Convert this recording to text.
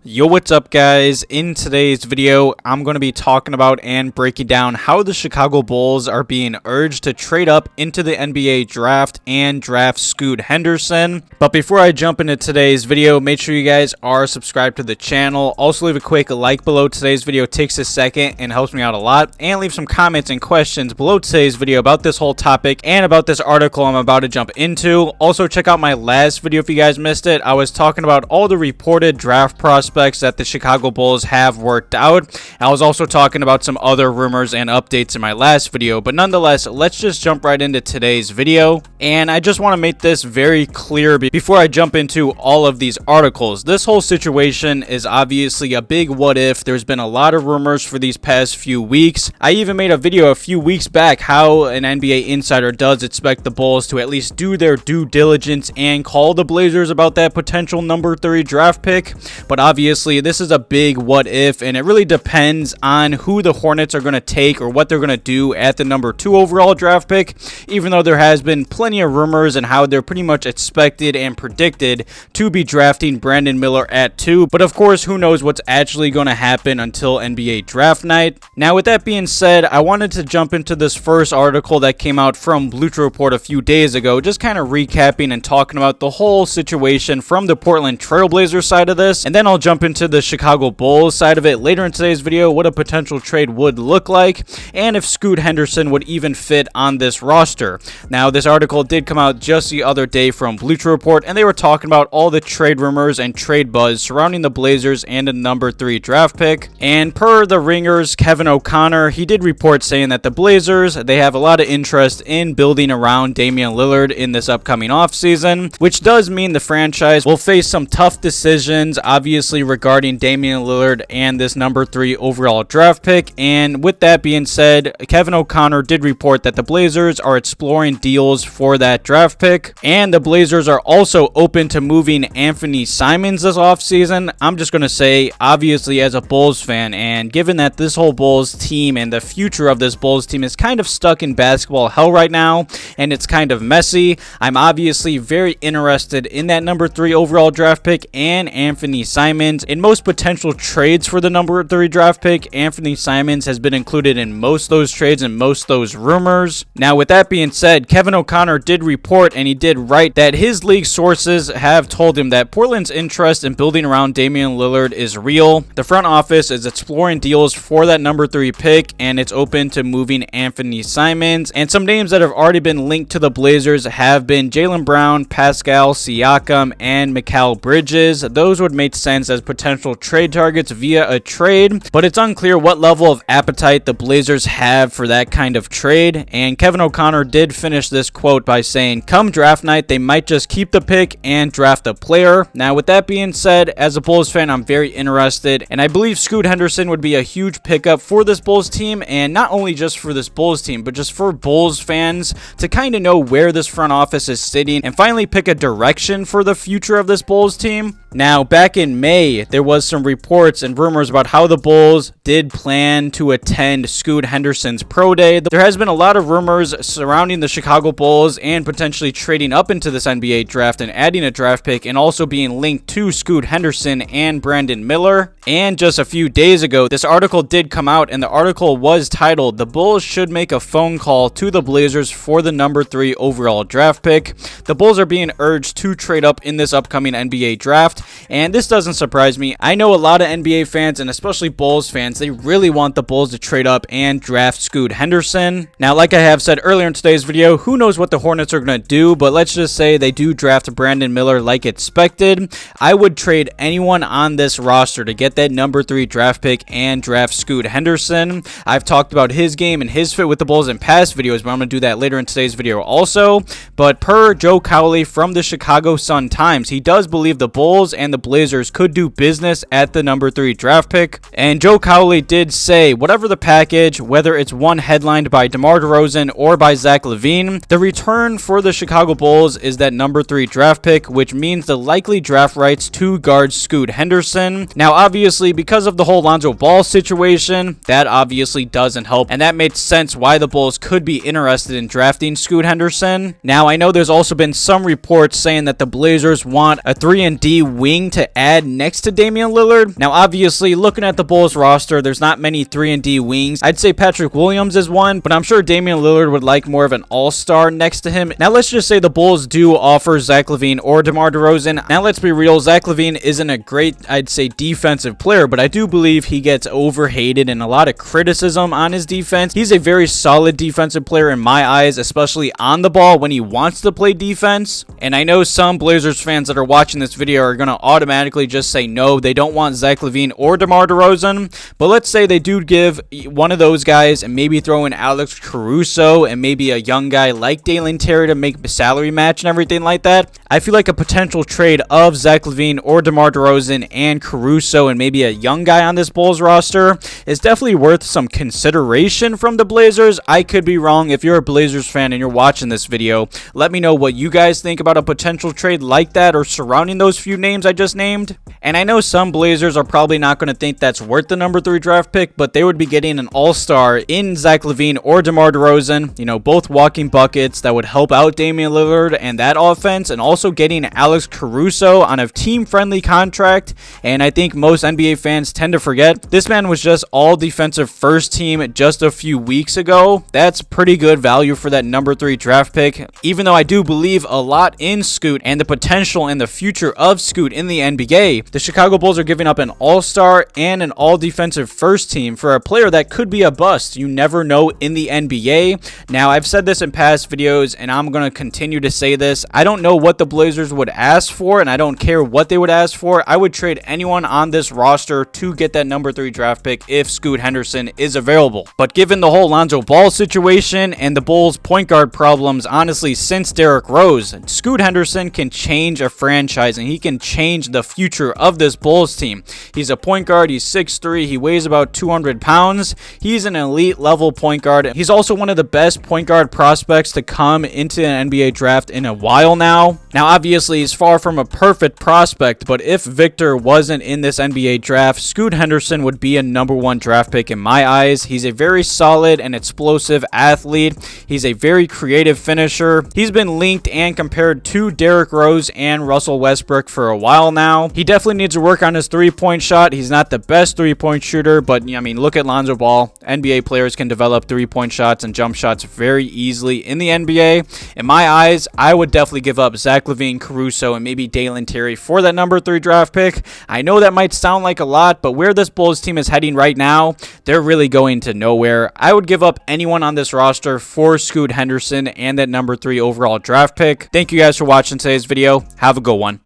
Yo, what's up guys? In today's video, I'm going to be talking about and breaking down how the Chicago Bulls are being urged to trade up into the NBA draft and draft Scoot Henderson. But before I jump into today's video, make sure you guys are subscribed to the channel. Also leave a quick like below today's video. It takes a second and helps me out a lot. And leave some comments and questions below today's video about this whole topic and about this article I'm about to jump into. Also check out my last video if you guys missed it. I was talking about all the reported draft prospects that the Chicago Bulls have worked out. I was also talking about some other rumors and updates in my last video, but nonetheless, let's just jump right into today's video. And I just want to make this very clear before I jump into all of these articles. This whole situation is obviously a big what if. There's been a lot of rumors for these past few weeks. I even made a video a few weeks back how an NBA insider does expect the Bulls to at least do their due diligence and call the Blazers about that potential number 3 draft pick. But obviously this is a big what if, and it really depends on who the Hornets are going to take or what they're going to do at the number 2 overall draft pick, even though there has been plenty of rumors and how they're pretty much expected and predicted to be drafting Brandon Miller at 2. But of course, who knows what's actually going to happen until NBA draft night. Now, with that being said, I wanted to jump into this first article that came out from Bleacher Report a few days ago, just kind of recapping and talking about the whole situation from the Portland Trail Blazers side of this, and then I'll jump into the Chicago Bulls side of it later in today's video, what a potential trade would look like, and if Scoot Henderson would even fit on this roster. Now, this article did come out just the other day from Bleacher Report, and they were talking about all the trade rumors and trade buzz surrounding the Blazers and a number 3 draft pick. And per the Ringer's Kevin O'Connor, he did report saying that the Blazers, they have a lot of interest in building around Damian Lillard in this upcoming offseason, which does mean the franchise will face some tough decisions, obviously, regarding Damian Lillard and this number 3 overall draft pick. And with that being said, Kevin O'Connor did report that the Blazers are exploring deals for that draft pick, and the Blazers are also open to moving Anthony Simons this offseason. I'm just going to say, obviously, as a Bulls fan, and given that this whole Bulls team and the future of this Bulls team is kind of stuck in basketball hell right now, and it's kind of messy, I'm obviously very interested in that number 3 overall draft pick and Anthony Simons. In most potential trades for the number 3 draft pick, Anthony Simons has been included in most of those trades and most of those rumors. Now, with that being said, Kevin O'Connor did report, and he did write, that his league sources have told him that Portland's interest in building around Damian Lillard is real. The front office is exploring deals for that number 3 pick, and it's open to moving Anthony Simons. And some names that have already been linked to the Blazers have been Jaylen Brown, Pascal Siakam, and Mikal Bridges. Those would make sense as potential trade targets via a trade, but it's unclear what level of appetite the Blazers have for that kind of trade. And Kevin O'Connor did finish this quote by saying, come draft night, they might just keep the pick and draft a player. Now, with that being said, as a Bulls fan, I'm very interested, and I believe Scoot Henderson would be a huge pickup for this Bulls team, and not only just for this Bulls team, but just for Bulls fans to kind of know where this front office is sitting and finally pick a direction for the future of this Bulls team. Now, back in May, there was some reports and rumors about how the Bulls did plan to attend Scoot Henderson's pro day. There has been a lot of rumors surrounding the Chicago Bulls and potentially trading up into this NBA draft and adding a draft pick, and also being linked to Scoot Henderson and Brandon Miller. And just a few days ago, this article did come out, and the article was titled, "The Bulls Should Make a Phone Call to the Blazers for the number 3 overall draft pick." The Bulls are being urged to trade up in this upcoming NBA draft, and this doesn't surprise me. I know a lot of NBA fans, and especially Bulls fans, they really want the Bulls to trade up and draft Scoot Henderson. Now, like I have said earlier in today's video, who knows what the Hornets are going to do, but let's just say they do draft Brandon Miller like expected. I would trade anyone on this roster to get that number 3 draft pick and draft Scoot Henderson. I've talked about his game and his fit with the Bulls in past videos, but I'm going to do that later in today's video also. But per Joe Cowley from the Chicago Sun-Times, he does believe the Bulls and the Blazers could do business at the number 3 draft pick. And Joe Cowley did say, whatever the package, whether it's one headlined by DeMar DeRozan or by Zach LaVine, the return for the Chicago Bulls is that number 3 draft pick, which means the likely draft rights to guard Scoot Henderson. Now, obviously, because of the whole Lonzo Ball situation, that obviously doesn't help, and that makes sense why the Bulls could be interested in drafting Scoot Henderson. Now, I know there's also been some reports saying that the Blazers want a 3-and-D wing to add next to Damian Lillard. Now, obviously, looking at the Bulls roster, there's not many 3-and-D wings. I'd say Patrick Williams is one, but I'm sure Damian Lillard would like more of an all-star next to him. Now, let's just say the Bulls do offer Zach LaVine or DeMar DeRozan. Now, let's be real. Zach LaVine isn't a great, I'd say, defensive player, but I do believe he gets overhated and a lot of criticism on his defense. He's a very solid defensive player in my eyes, especially on the ball when he wants to play defense. And I know some Blazers fans that are watching this video are going to automatically just say no, they don't want Zach LaVine or DeMar DeRozan. But let's say they do give one of those guys and maybe throw in Alex Caruso and maybe a young guy like Dalen Terry to make the salary match and everything like that. I feel like a potential trade of Zach LaVine or DeMar DeRozan and Caruso and maybe a young guy on this Bulls roster is definitely worth some consideration from the Blazers. I could be wrong. If you're a Blazers fan and you're watching this video, let me know what you guys think about a potential trade like that or surrounding those few names I just named. And I know some Blazers are probably not going to think that's worth the number 3 draft pick, but they would be getting an all-star in Zach LaVine or DeMar DeRozan, you know, both walking buckets that would help out Damian Lillard and that offense, and also getting Alex Caruso on a team-friendly contract. And I think most NBA fans tend to forget this man was just all defensive first team just a few weeks ago. That's pretty good value for that number 3 draft pick, even though I do believe a lot in Scoot and the potential and the future of Scoot in the NBA. The Chicago Bulls are giving up an all-star and an all-defensive first team for a player that could be a bust. You never know in the NBA. Now, I've said this in past videos, and I'm going to continue to say this. I don't know what the Blazers would ask for, and I don't care what they would ask for. I would trade anyone on this roster to get that number 3 draft pick if Scoot Henderson is available. But given the whole Lonzo Ball situation and the Bulls' point guard problems, honestly, since Derrick Rose, Scoot Henderson can change a franchise, and he can change the future of this Bulls team. He's a point guard. He's 6'3". He weighs about 200 pounds. He's an elite level point guard. He's also one of the best point guard prospects to come into an NBA draft in a while now. Now, obviously, he's far from a perfect prospect, but if Victor wasn't in this NBA draft, Scoot Henderson would be a number 1 draft pick in my eyes. He's a very solid and explosive athlete. He's a very creative finisher. He's been linked and compared to Derrick Rose and Russell Westbrook for a while now. He definitely needs to work on his 3-point shot. He's not the best 3-point shooter, but I mean, look at Lonzo Ball. NBA players can develop 3-point shots and jump shots very easily in the NBA. In my eyes, I would definitely give up Zach LaVine, Caruso, and maybe Dalen Terry for that number 3 draft pick. I know that might sound like a lot, but where this Bulls team is heading right now, they're really going to nowhere. I would give up anyone on this roster for Scoot Henderson and that number 3 overall draft pick. Thank you guys for watching today's video. Have a good one.